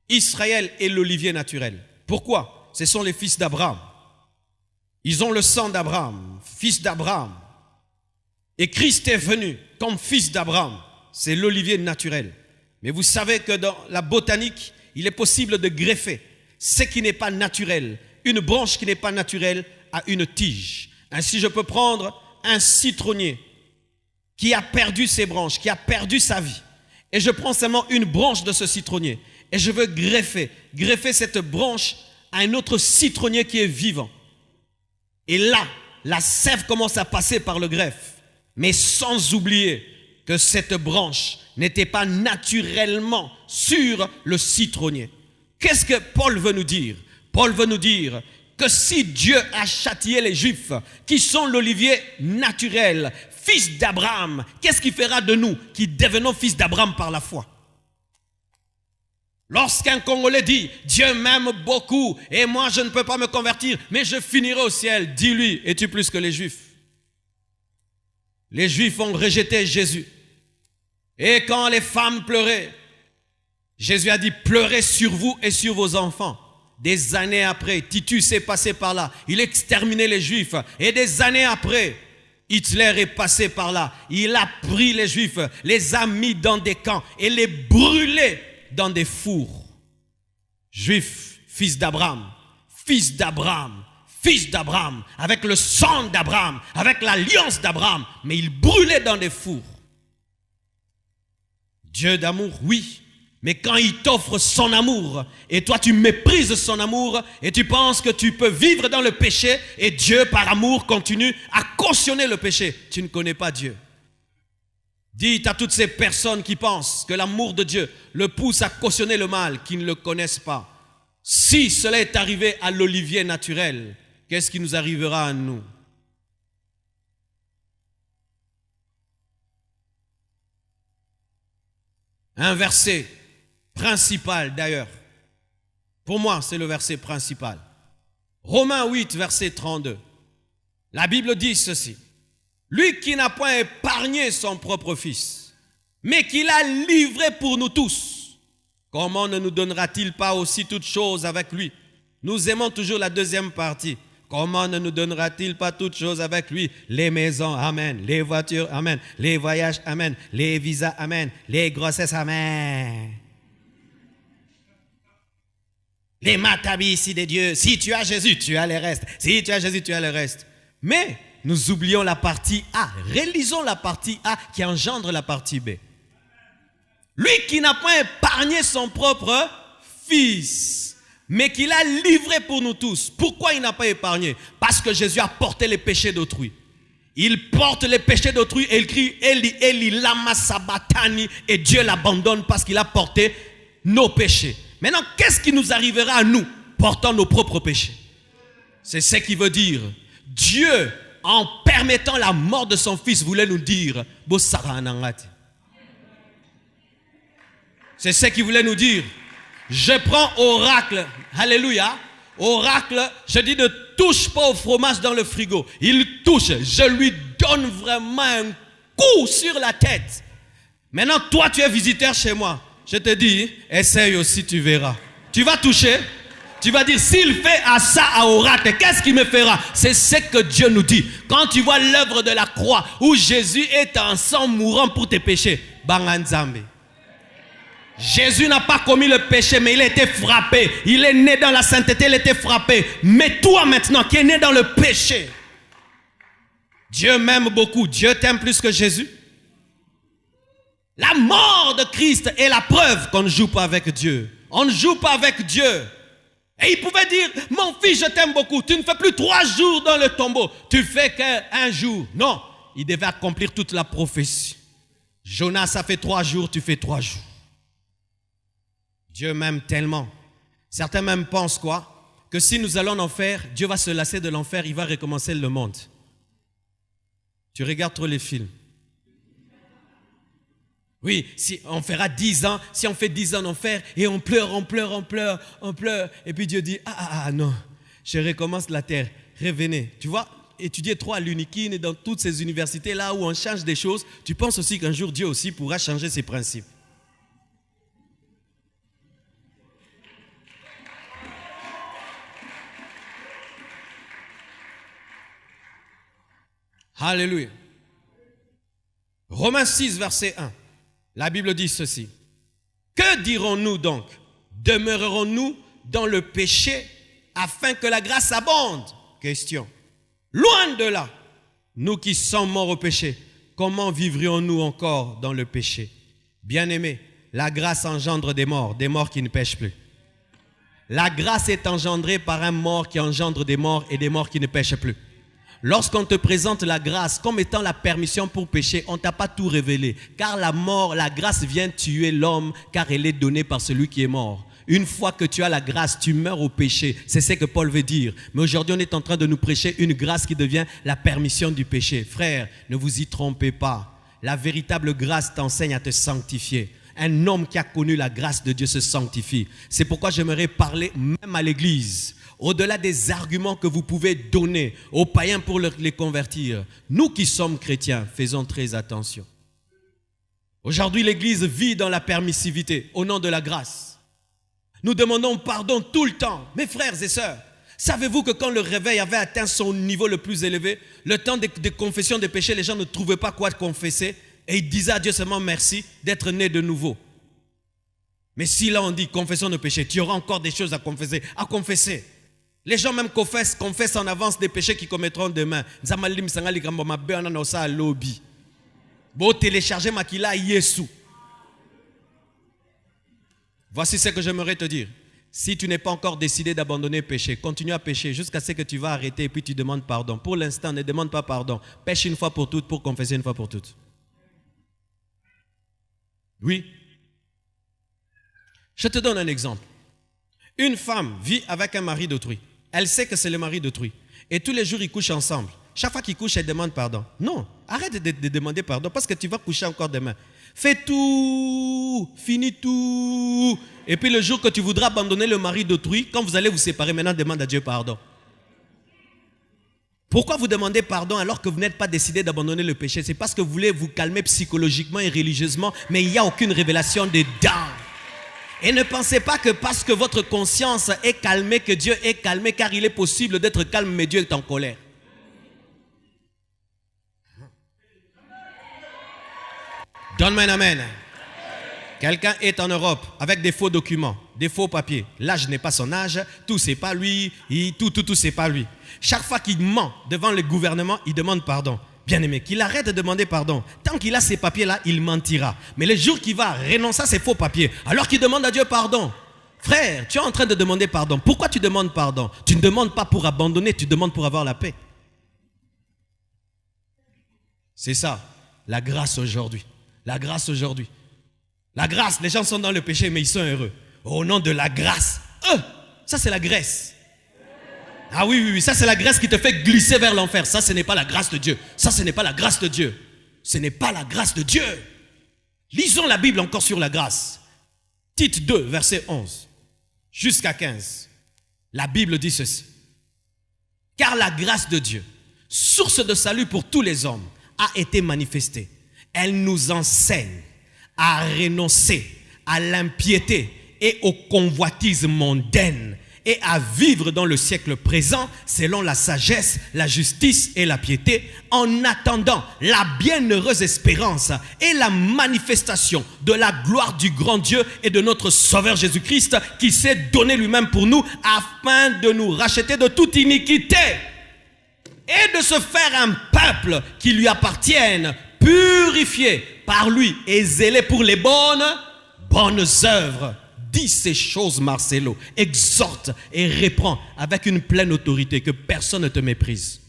Israël est l'olivier naturel. Pourquoi? Ce sont les fils d'Abraham. Ils ont le sang d'Abraham, fils d'Abraham. Et Christ est venu comme fils d'Abraham. C'est l'olivier naturel. Mais vous savez que dans la botanique, il est possible de greffer ce qui n'est pas naturel, une branche qui n'est pas naturelle à une tige. Ainsi, je peux prendre un citronnier qui a perdu ses branches, qui a perdu sa vie. Et je prends seulement une branche de ce citronnier. Et je veux greffer cette branche à un autre citronnier qui est vivant. Et là, la sève commence à passer par le greffe. Mais sans oublier que cette branche n'était pas naturellement sur le citronnier. Qu'est-ce que Paul veut nous dire? Paul veut nous dire que si Dieu a châtié les Juifs, qui sont l'olivier naturel, fils d'Abraham, qu'est-ce qu'il fera de nous qui devenons fils d'Abraham par la foi? Lorsqu'un Congolais dit « Dieu m'aime beaucoup et moi je ne peux pas me convertir, mais je finirai au ciel », dis-lui « Es-tu plus que les Juifs ?» Les Juifs ont rejeté Jésus. Et quand les femmes pleuraient, Jésus a dit « Pleurez sur vous et sur vos enfants ». Des années après, Titus est passé par là. Il exterminait les Juifs. Et des années après, Hitler est passé par là. Il a pris les Juifs, les a mis dans des camps et les brûlait dans des fours. Juifs, fils d'Abraham, fils d'Abraham, fils d'Abraham, avec le sang d'Abraham, avec l'alliance d'Abraham, mais il brûlait dans des fours. Dieu d'amour, oui, mais quand il t'offre son amour, et toi tu méprises son amour, et tu penses que tu peux vivre dans le péché, et Dieu par amour continue à cautionner le péché, tu ne connais pas Dieu. Dites à toutes ces personnes qui pensent que l'amour de Dieu le pousse à cautionner le mal, qui ne le connaissent pas. Si cela est arrivé à l'olivier naturel, qu'est-ce qui nous arrivera à nous? Un verset principal d'ailleurs. Pour moi, c'est le verset principal. Romains 8, verset 32. La Bible dit ceci. Lui qui n'a point épargné son propre fils, mais qui l'a livré pour nous tous, comment ne nous donnera-t-il pas aussi toutes choses avec lui? Nous aimons toujours la deuxième partie. Comment ne nous donnera-t-il pas toutes choses avec lui? Les maisons, amen. Les voitures, amen. Les voyages, amen. Les visas, amen. Les grossesses, amen. Les matabis ici des dieux. Si tu as Jésus, tu as le reste. Si tu as Jésus, tu as le reste. Mais nous oublions la partie A. Réalisons la partie A qui engendre la partie B. Lui qui n'a pas épargné son propre fils, mais qui l'a livré pour nous tous. Pourquoi il n'a pas épargné? Parce que Jésus a porté les péchés d'autrui. Il porte les péchés d'autrui et il crie Eli, Eli, lama sabachthani, et Dieu l'abandonne parce qu'il a porté nos péchés. Maintenant, qu'est-ce qui nous arrivera à nous portant nos propres péchés? C'est ce qui veut dire Dieu, en permettant la mort de son fils, voulait nous dire c'est ce qu'il voulait nous dire. Je prends oracle, alléluia, oracle, je dis ne touche pas au fromage dans le frigo. Il touche, je lui donne vraiment un coup sur la tête. Maintenant, toi, tu es visiteur chez moi. Je te dis, essaye aussi, tu verras. Tu vas toucher, tu vas dire, s'il fait à ça à oracle, qu'est-ce qu'il me fera? C'est ce que Dieu nous dit. Quand tu vois l'œuvre de la croix, où Jésus est en sang mourant pour tes péchés, Banganzambe. Jésus n'a pas commis le péché, mais il a été frappé. Il est né dans la sainteté, il a été frappé. Mais toi maintenant, qui es né dans le péché, Dieu m'aime beaucoup. Dieu t'aime plus que Jésus. La mort de Christ est la preuve qu'on ne joue pas avec Dieu. On ne joue pas avec Dieu. Et il pouvait dire, mon fils, je t'aime beaucoup. Tu ne fais plus 3 jours dans le tombeau. Tu fais qu'un jour. Non, il devait accomplir toute la prophétie. Jonas, ça fait 3 jours, tu fais 3 jours. Dieu m'aime tellement. Certains même pensent quoi? Que si nous allons en enfer, Dieu va se lasser de l'enfer, il va recommencer le monde. Tu regardes trop les films. Oui, si on fera 10 ans, si on fait 10 ans en enfer et on pleure. Et puis Dieu dit, non, je recommence la terre, revenez. Tu vois, étudier trop à l'Unikin et dans toutes ces universités là où on change des choses, tu penses aussi qu'un jour Dieu aussi pourra changer ses principes. Alléluia. Romains 6, verset 1. La Bible dit ceci. Que dirons-nous donc? Demeurerons-nous dans le péché afin que la grâce abonde? Question. Loin de là. Nous qui sommes morts au péché, comment vivrions-nous encore dans le péché? Bien-aimés, la grâce engendre des morts qui ne péchent plus. La grâce est engendrée par un mort qui engendre des morts et des morts qui ne péchent plus. Lorsqu'on te présente la grâce comme étant la permission pour pécher, on ne t'a pas tout révélé. Car la grâce vient tuer l'homme, car elle est donnée par celui qui est mort. Une fois que tu as la grâce, tu meurs au péché. C'est ce que Paul veut dire. Mais aujourd'hui, on est en train de nous prêcher une grâce qui devient la permission du péché. Frère, ne vous y trompez pas. La véritable grâce t'enseigne à te sanctifier. Un homme qui a connu la grâce de Dieu se sanctifie. C'est pourquoi j'aimerais parler même à l'église. Au-delà des arguments que vous pouvez donner aux païens pour les convertir, nous qui sommes chrétiens, faisons très attention. Aujourd'hui, l'Église vit dans la permissivité au nom de la grâce. Nous demandons pardon tout le temps. Mes frères et sœurs, savez-vous que quand le réveil avait atteint son niveau le plus élevé, le temps de confession des péchés, les gens ne trouvaient pas quoi confesser et ils disaient à Dieu seulement merci d'être nés de nouveau. Mais si là on dit confession de péché, tu auras encore des choses à confesser. Les gens même confessent en avance des péchés qu'ils commettront demain. Télécharger Makila Yesu. Voici ce que j'aimerais te dire. Si tu n'es pas encore décidé d'abandonner le péché, continue à pécher jusqu'à ce que tu vas arrêter et puis tu demandes pardon. Pour l'instant, ne demande pas pardon. Pêche une fois pour toutes pour confesser une fois pour toutes. Oui. Je te donne un exemple. Une femme vit avec un mari d'autrui. Elle sait que c'est le mari d'autrui. Et tous les jours, ils couchent ensemble. Chaque fois qu'ils couchent, elle demande pardon. Non, arrête de demander pardon parce que tu vas coucher encore demain. Fais tout, finis tout. Et puis le jour que tu voudras abandonner le mari d'autrui, quand vous allez vous séparer, maintenant demande à Dieu pardon. Pourquoi vous demandez pardon alors que vous n'êtes pas décidé d'abandonner le péché? C'est parce que vous voulez vous calmer psychologiquement et religieusement, mais il n'y a aucune révélation dedans. Et ne pensez pas que parce que votre conscience est calmée, que Dieu est calmé, car il est possible d'être calme, mais Dieu est en colère. Donne-moi un amen. Quelqu'un est en Europe avec des faux documents, des faux papiers. L'âge n'est pas son âge, tout c'est pas lui, tout c'est pas lui. Chaque fois qu'il ment devant le gouvernement, il demande pardon. Bien-aimé, qu'il arrête de demander pardon. Tant qu'il a ces papiers-là, il mentira. Mais le jour qu'il va renoncer à ces faux papiers, alors qu'il demande à Dieu pardon. Frère, tu es en train de demander pardon. Pourquoi tu demandes pardon? Tu ne demandes pas pour abandonner, tu demandes pour avoir la paix. C'est ça, la grâce aujourd'hui. La grâce aujourd'hui. La grâce, les gens sont dans le péché, mais ils sont heureux. Au nom de la grâce. Ça c'est la graisse. Ah oui, ça c'est la grâce qui te fait glisser vers l'enfer. Ça, ce n'est pas la grâce de Dieu. Ça, ce n'est pas la grâce de Dieu. Ce n'est pas la grâce de Dieu. Lisons la Bible encore sur la grâce. Tite 2, verset 11 jusqu'à 15. La Bible dit ceci. Car la grâce de Dieu, source de salut pour tous les hommes, a été manifestée. Elle nous enseigne à renoncer à l'impiété et aux convoitises mondaines et à vivre dans le siècle présent selon la sagesse, la justice et la piété, en attendant la bienheureuse espérance et la manifestation de la gloire du grand Dieu et de notre Sauveur Jésus-Christ, qui s'est donné lui-même pour nous afin de nous racheter de toute iniquité et de se faire un peuple qui lui appartienne, purifié par lui et zélé pour les bonnes œuvres. Dis ces choses, Marcelo, exhorte et reprend avec une pleine autorité, que personne ne te méprise.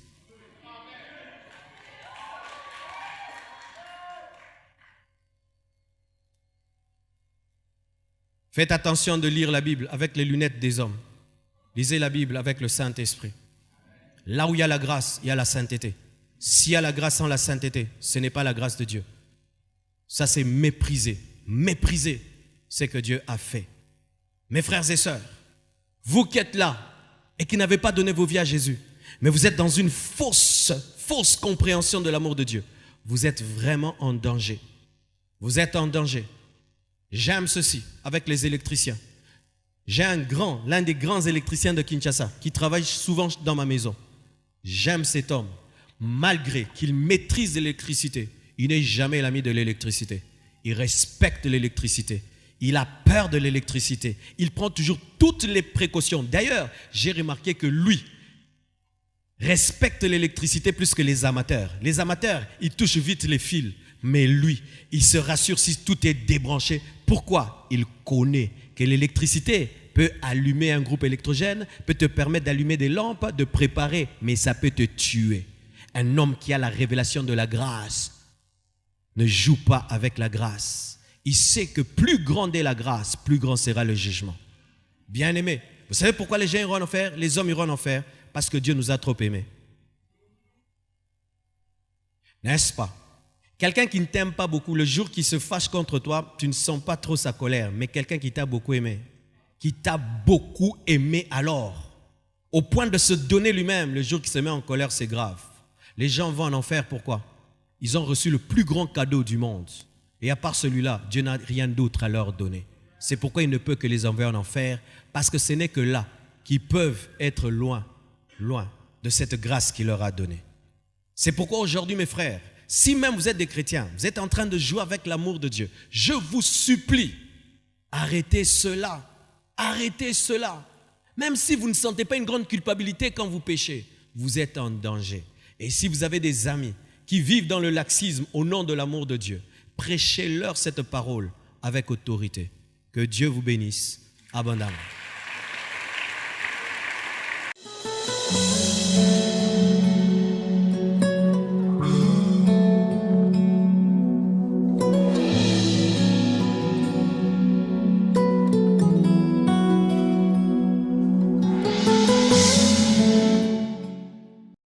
Faites attention de lire la Bible avec les lunettes des hommes. Lisez la Bible avec le Saint-Esprit. Là où il y a la grâce, il y a la sainteté. S'il y a la grâce sans la sainteté, ce n'est pas la grâce de Dieu. Ça, c'est mépriser. Mépriser ce que Dieu a fait. Mes frères et sœurs, vous qui êtes là et qui n'avez pas donné vos vies à Jésus, mais vous êtes dans une fausse compréhension de l'amour de Dieu, vous êtes vraiment en danger. Vous êtes en danger. J'aime ceci avec les électriciens. J'ai l'un des grands électriciens de Kinshasa qui travaille souvent dans ma maison. J'aime cet homme. Malgré qu'il maîtrise l'électricité, il n'est jamais l'ami de l'électricité. Il respecte l'électricité. Il a peur de l'électricité. Il prend toujours toutes les précautions. D'ailleurs, j'ai remarqué que lui respecte l'électricité plus que les amateurs. Les amateurs, ils touchent vite les fils. Mais lui, il se rassure si tout est débranché. Pourquoi? Il connaît que l'électricité peut allumer un groupe électrogène, peut te permettre d'allumer des lampes, de préparer, mais ça peut te tuer. Un homme qui a la révélation de la grâce ne joue pas avec la grâce. Il sait que plus grande est la grâce, plus grand sera le jugement. Bien-aimé, vous savez pourquoi les gens iront en enfer? Les hommes iront en enfer? Parce que Dieu nous a trop aimés. N'est-ce pas? Quelqu'un qui ne t'aime pas beaucoup, le jour qu'il se fâche contre toi, tu ne sens pas trop sa colère. Mais quelqu'un qui t'a beaucoup aimé, alors, au point de se donner lui-même, le jour qu'il se met en colère, c'est grave. Les gens vont en enfer, pourquoi? Ils ont reçu le plus grand cadeau du monde. Et à part celui-là, Dieu n'a rien d'autre à leur donner. C'est pourquoi il ne peut que les envoyer en enfer, parce que ce n'est que là qu'ils peuvent être loin de cette grâce qu'il leur a donnée. C'est pourquoi aujourd'hui, mes frères, si même vous êtes des chrétiens, vous êtes en train de jouer avec l'amour de Dieu, je vous supplie, arrêtez cela. Arrêtez cela. Même si vous ne sentez pas une grande culpabilité quand vous péchez, vous êtes en danger. Et si vous avez des amis qui vivent dans le laxisme au nom de l'amour de Dieu, prêchez-leur cette parole avec autorité. Que Dieu vous bénisse abondamment.